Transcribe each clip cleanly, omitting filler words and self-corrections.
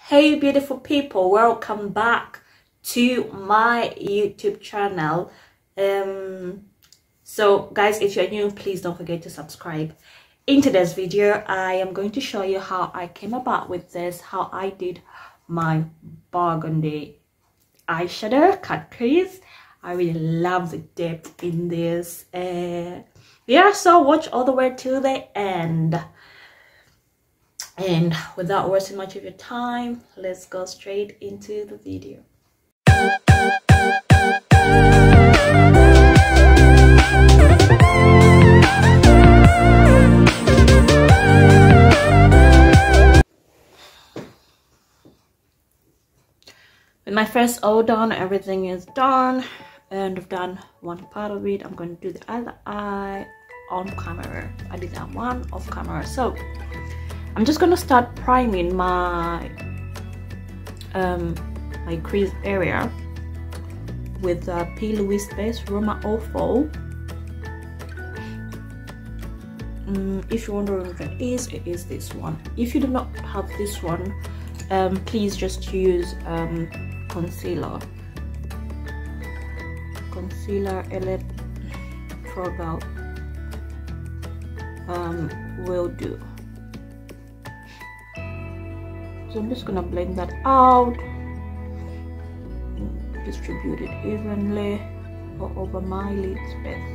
Hey beautiful people, welcome back to my YouTube channel. So guys, if you're new, please don't forget to subscribe. In today's video I am going to show you how I came about with this, how I did my burgundy eyeshadow cut crease. I really love the depth in this. Yeah, so watch all the way to the end. And without wasting much of your time, let's go straight into the video. With my first all done, everything is done, and I've done one part of it. I'm going to do the other eye on camera. I did that one off camera. So I'm just gonna start priming my my crease area with P. Louise base Roma 04. If you're wondering what it is this one. If you do not have this one, please just use concealer Electrogal will do. So I'm just gonna blend that out, distribute it evenly all over my lid space.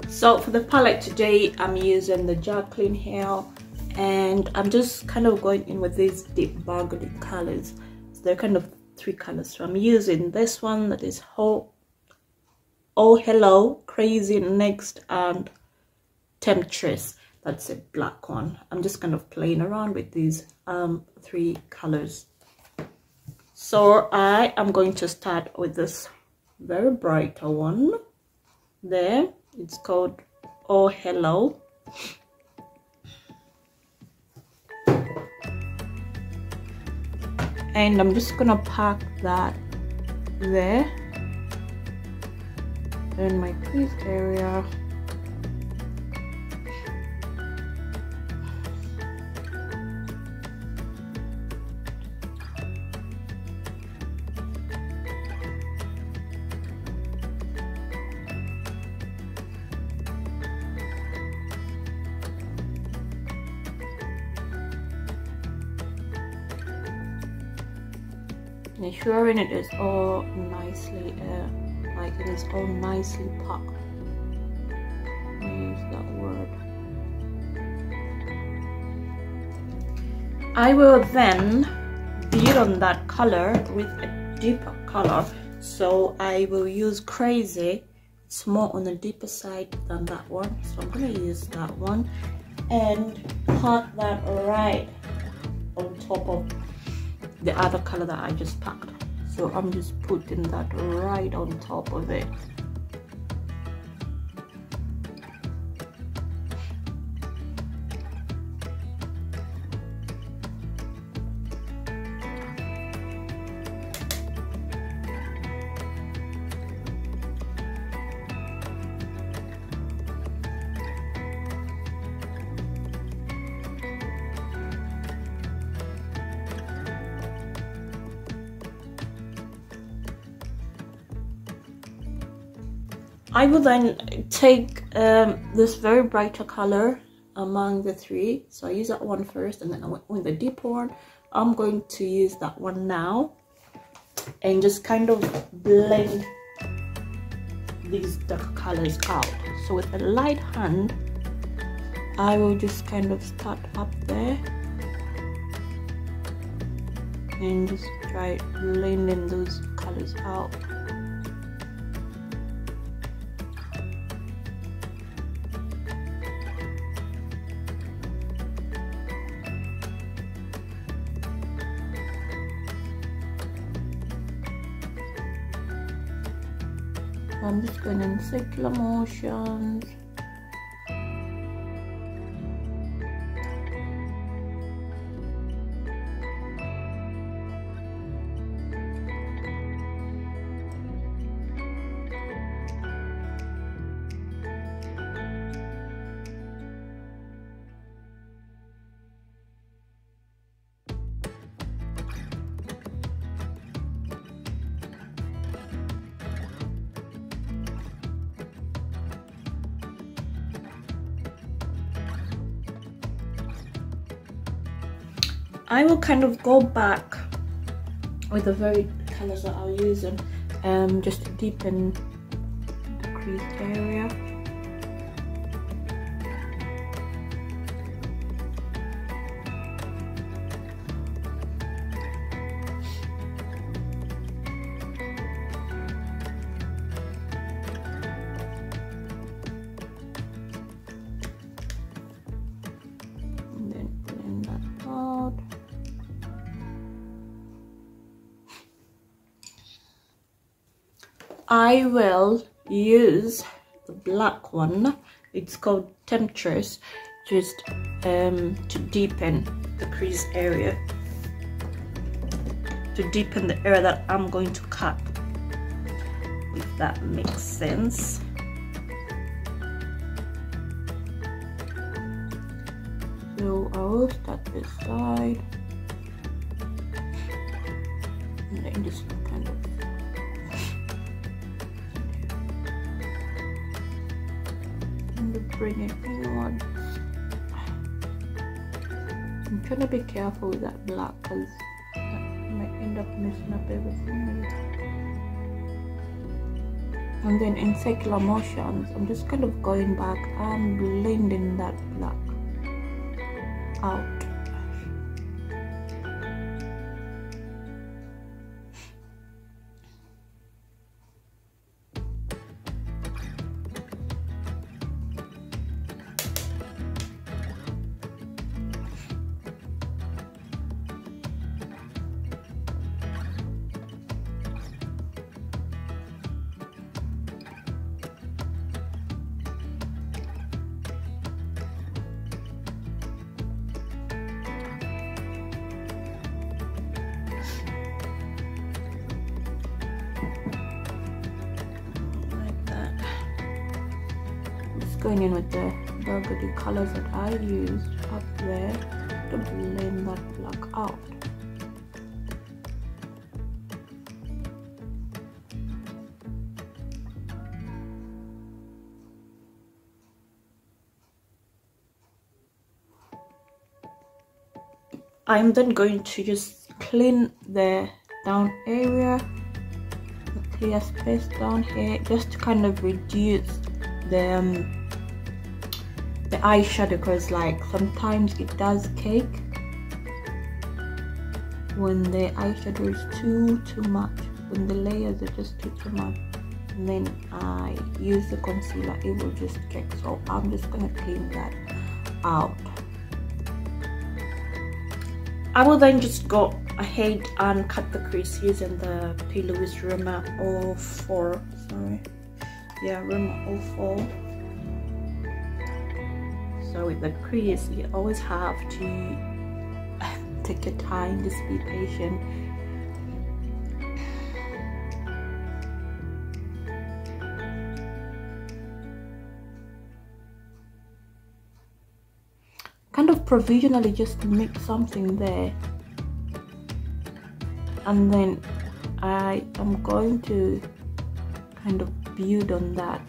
So for the palette today, I'm using the Jacqueline Hair, and I'm just kind of going in with these deep burgundy colors. So they're kind of three colors. So I'm using this one that is Oh Hello, Crazy Next, and Temptress. That's a black one. I'm just kind of playing around with these three colors. So I am going to start with this very brighter one there. It's called Oh Hello. And I'm just gonna pack that there in my crease area. Ensuring it is all nicely like it is all nicely packed. Use that word. I will then build on that color with a deeper color. So I will use Crazy. It's more on the deeper side than that one. So I'm gonna use that one and pack that right on top of the other color that I just packed. So I'm just putting that right on top of it. I will then take this very brighter color among the three. So I use that one first, and then I went with the deeper one. I'm going to use that one now and just kind of blend these dark colors out. So with a light hand, I will just kind of start up there and just try blending those colors out. I'm just going in circular motions. I will kind of go back with the very colors that I'll use and just to deepen the crease area. And then blend that out. I will use the black one. It's called Temptress, just to deepen the crease area, to deepen the area that I'm going to cut, if that makes sense. So I will start this side and then just kind of bring it inwards. I'm trying to be careful with that black because that might end up messing up everything. And then in circular motions, I'm just kind of going back and blending that black out. Going in with the burgundy colors that I used up there to blend that black out. I'm then going to just clean the down area, the clear space down here, just to kind of reduce the eyeshadow, because like sometimes it does cake when the eyeshadow is too much, when the layers are just too much, and then I use the concealer, it will just cake. So I'm just gonna clean that out. I will then just go ahead and cut the crease using the P. Louise Roma 04, sorry, yeah, Roma 04. So with the crease, you always have to take your time, just be patient. Kind of provisionally just make something there, and then I am going to kind of build on that.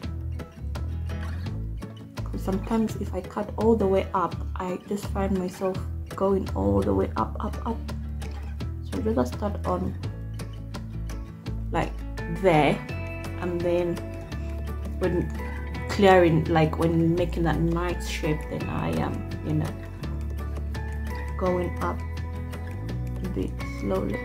Sometimes if I cut all the way up, I just find myself going all the way up. So just start on like there, and then when clearing, like when making that nice shape, then I am, you know, going up a bit slowly.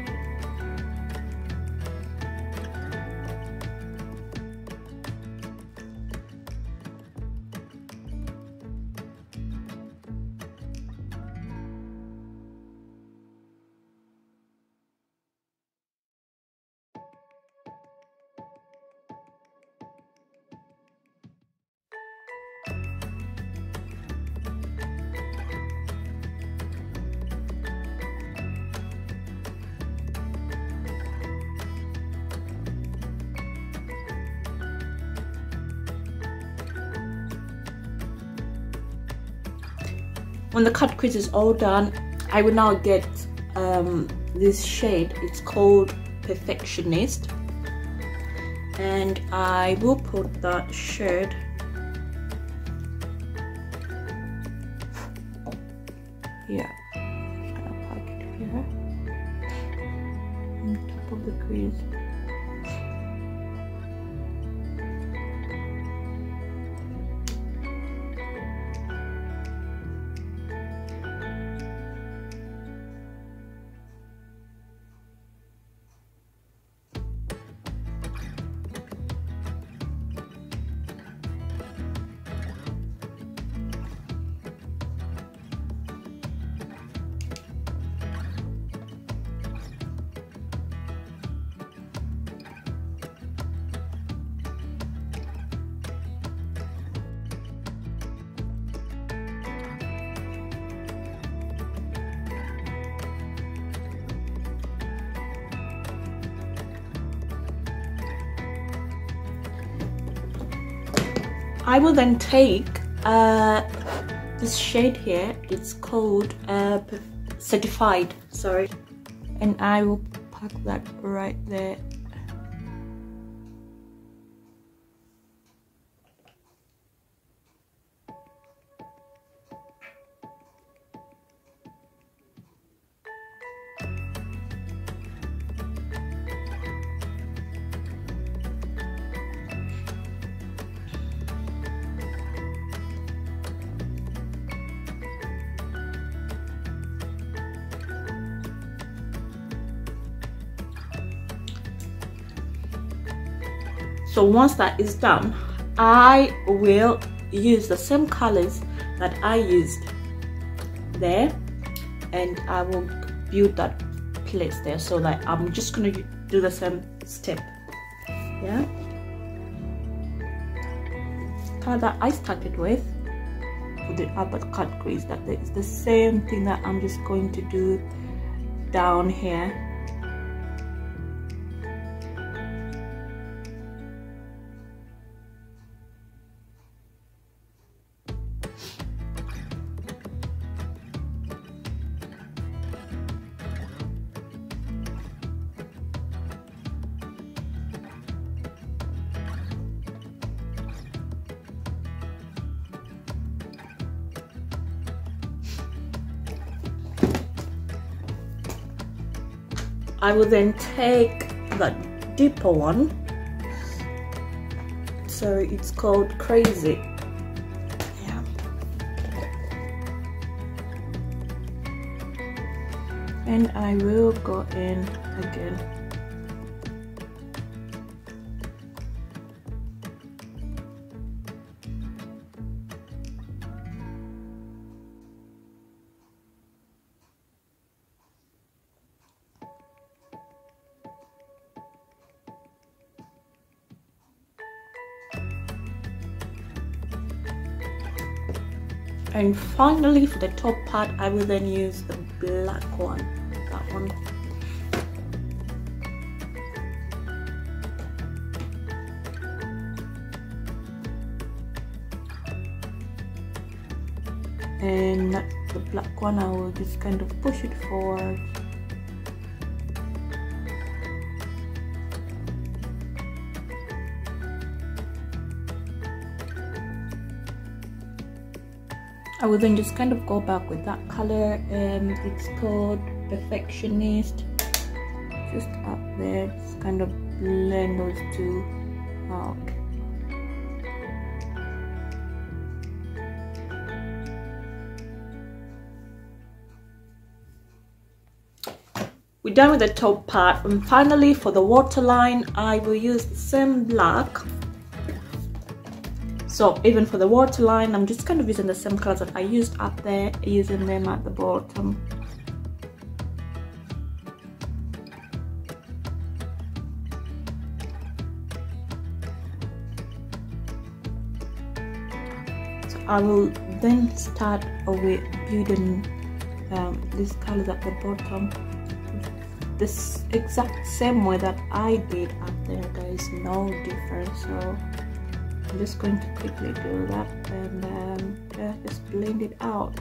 When the cut crease is all done, I will now get this shade. It's called Perfectionist, and I will put that shade here. I'm gonna pack it here on top of the crease. I will then take this shade here. It's called Certified, sorry, and I will pack that right there. So once that is done, I will use the same colors that I used there, and I will build that place there. So that I'm just going to do the same step. Yeah, color that I started with for the upper cut crease, that is the same thing that I'm just going to do down here. I will then take the deeper one, so it's called Crazy. Yeah. And I will go in again. And finally, for the top part, I will then use the black one, that one. And the black one, I will just kind of push it forward. I will then just kind of go back with that color, and it's called Perfectionist. Just up there, just kind of blend those two out. we're done with the top part, and finally for the waterline I will use the same black. So even for the waterline I'm just kind of using the same colors that I used up there, using them at the bottom. So I will then start with building these colors at the bottom this exact same way that I did up there. There is no difference, so I'm just going to quickly do that and yeah, just blend it out.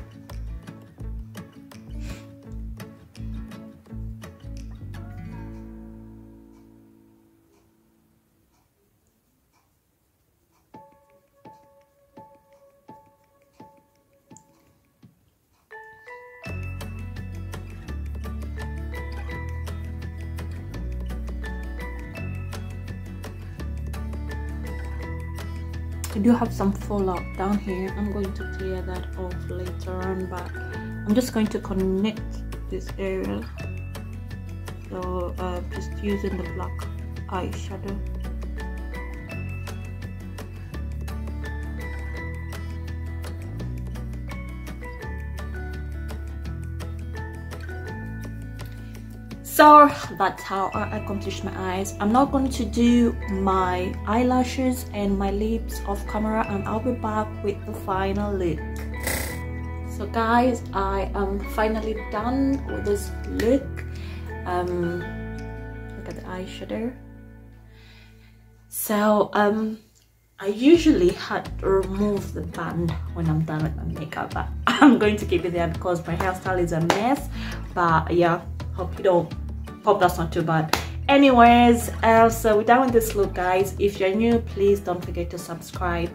I do have some fallout down here. I'm going to clear that off later on, but I'm just going to connect this area. So just using the black eyeshadow. So that's how I accomplish my eyes. I'm not going to do my eyelashes and my lips off camera, and I'll be back with the final look. So guys, I am finally done with this look. Look at the eyeshadow. So I usually had to remove the band when I'm done with my makeup, but I'm going to keep it there because my hairstyle is a mess. But yeah, hope that's not too bad. Anyways, so we're done with this look, guys. If you're new, please don't forget to subscribe,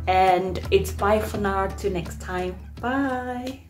and it's bye for now. Till next time, bye.